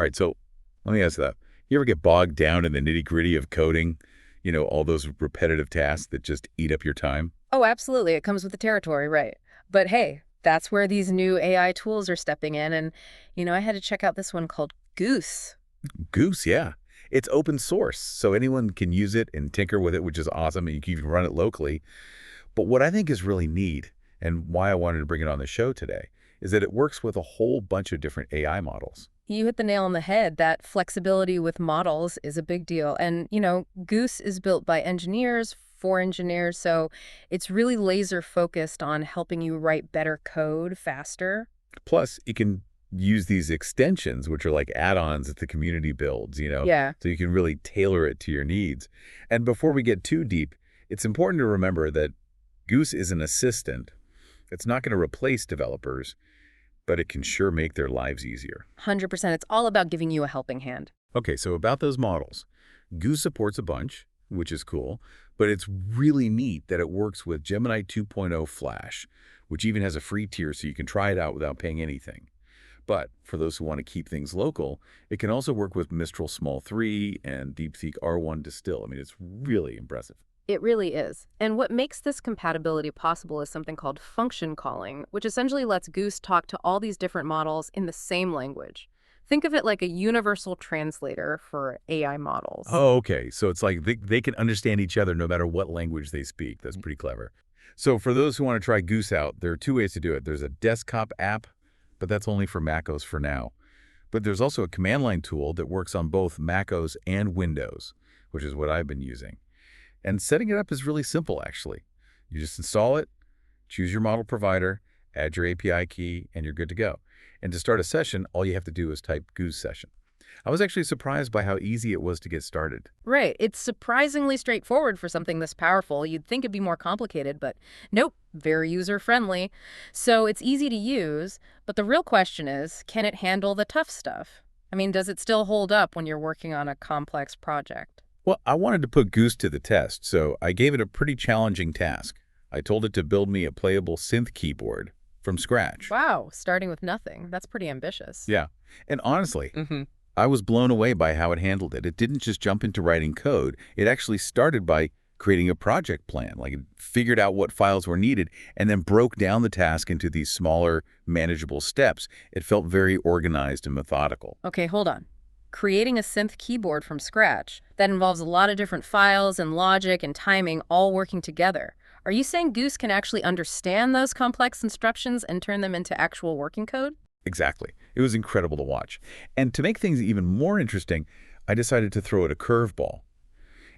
All right, so let me ask that. You ever get bogged down in the nitty-gritty of coding? All those repetitive tasks that just eat up your time? Oh, absolutely. It comes with the territory, right. But hey, that's where these new AI tools are stepping in. And, I had to check out this one called Goose. Goose, yeah. It's open source, so anyone can use it and tinker with it, which is awesome, and you can even run it locally. But what I think is really neat, and why I wanted to bring it on the show today, is that it works with a whole bunch of different AI models. You hit the nail on the head. That flexibility with models is a big deal. And, Goose is built by engineers for engineers, so it's really laser focused on helping you write better code faster. Plus, you can use these extensions, which are like add-ons that the community builds, Yeah. so you can really tailor it to your needs. And before we get too deep, it's important to remember that Goose is an assistant. It's not going to replace developers, but it can sure make their lives easier. 100%. It's all about giving you a helping hand. Okay, so about those models, Goose supports a bunch, which is cool, but it's really neat that it works with Gemini 2.0 Flash, which even has a free tier so you can try it out without paying anything. But for those who want to keep things local, it can also work with Mistral Small 3 and DeepSeek R1 Distill. I mean, it's really impressive. It really is. And what makes this compatibility possible is something called function calling, which essentially lets Goose talk to all these different models in the same language. Think of it like a universal translator for AI models. Oh, okay. So it's like they can understand each other no matter what language they speak. That's pretty clever. So for those who want to try Goose out, there are two ways to do it. There's a desktop app, but that's only for MacOS for now. But there's also a command line tool that works on both MacOS and Windows, which is what I've been using. And setting it up is really simple, actually. You just install it, choose your model provider, add your API key, and you're good to go. And to start a session, all you have to do is type Goose session. I was actually surprised by how easy it was to get started. Right. It's surprisingly straightforward for something this powerful. You'd think it'd be more complicated, but nope, very user-friendly. So it's easy to use, but the real question is, can it handle the tough stuff? I mean, does it still hold up when you're working on a complex project? Well, I wanted to put Goose to the test, so I gave it a pretty challenging task. I told it to build me a playable synth keyboard from scratch. Wow, starting with nothing. That's pretty ambitious. Yeah, and honestly, Mm-hmm. I was blown away by how it handled it. It didn't just jump into writing code. It actually started by creating a project plan. Like it figured out what files were needed and then broke down the task into these smaller, manageable steps. It felt very organized and methodical. Okay, hold on. Creating a synth keyboard from scratch, that involves a lot of different files and logic and timing all working together. Are you saying Goose can actually understand those complex instructions and turn them into actual working code? Exactly. It was incredible to watch. And to make things even more interesting, I decided to throw it a curveball.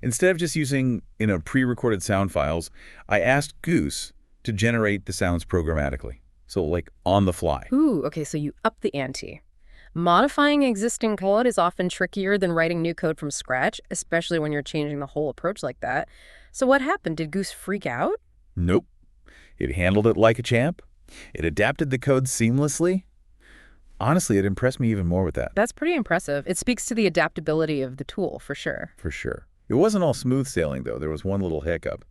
Instead of just using, pre-recorded sound files, I asked Goose to generate the sounds programmatically. So like on the fly. Ooh, okay, so you up the ante. Modifying existing code is often trickier than writing new code from scratch, especially when you're changing the whole approach like that. So what happened? Did Goose freak out? Nope. It handled it like a champ. It adapted the code seamlessly. Honestly, it impressed me even more with that. That's pretty impressive. It speaks to the adaptability of the tool, for sure. For sure. It wasn't all smooth sailing, though. There was one little hiccup.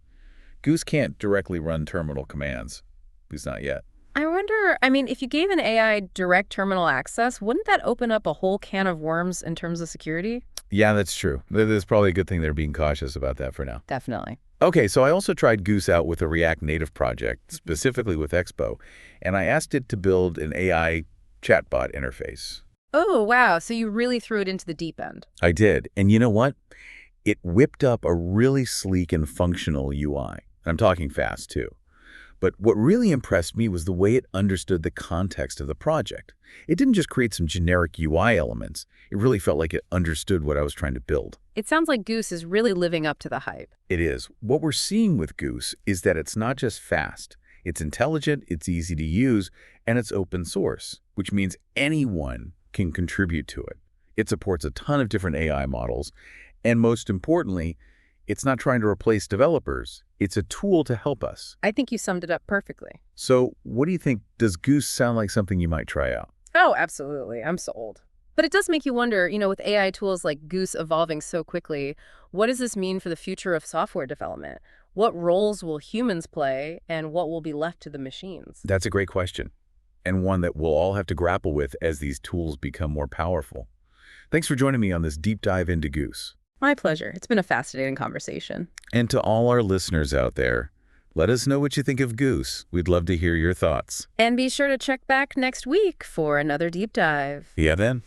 Goose can't directly run terminal commands. At least not yet. I wonder, if you gave an AI direct terminal access, wouldn't that open up a whole can of worms in terms of security? Yeah, that's true. There's probably a good thing they're being cautious about that for now. Definitely. Okay, so I also tried Goose out with a React Native project, specifically with Expo, and I asked it to build an AI chatbot interface. Oh, wow. So you really threw it into the deep end. I did, and you know what? It whipped up a really sleek and functional UI. I'm talking fast, too. But what really impressed me was the way it understood the context of the project. It didn't just create some generic UI elements. It really felt like it understood what I was trying to build. It sounds like Goose is really living up to the hype. It is. What we're seeing with Goose is that it's not just fast. It's intelligent, it's easy to use, and it's open source, which means anyone can contribute to it. It supports a ton of different AI models, and most importantly, it's not trying to replace developers. It's a tool to help us. I think you summed it up perfectly. So what do you think? Does Goose sound like something you might try out? Oh, absolutely. I'm sold. But it does make you wonder, with AI tools like Goose evolving so quickly, what does this mean for the future of software development? What roles will humans play, and what will be left to the machines? That's a great question, and one that we'll all have to grapple with as these tools become more powerful. Thanks for joining me on this deep dive into Goose. My pleasure. It's been a fascinating conversation. And to all our listeners out there, let us know what you think of Goose. We'd love to hear your thoughts. And be sure to check back next week for another deep dive. Yeah, then.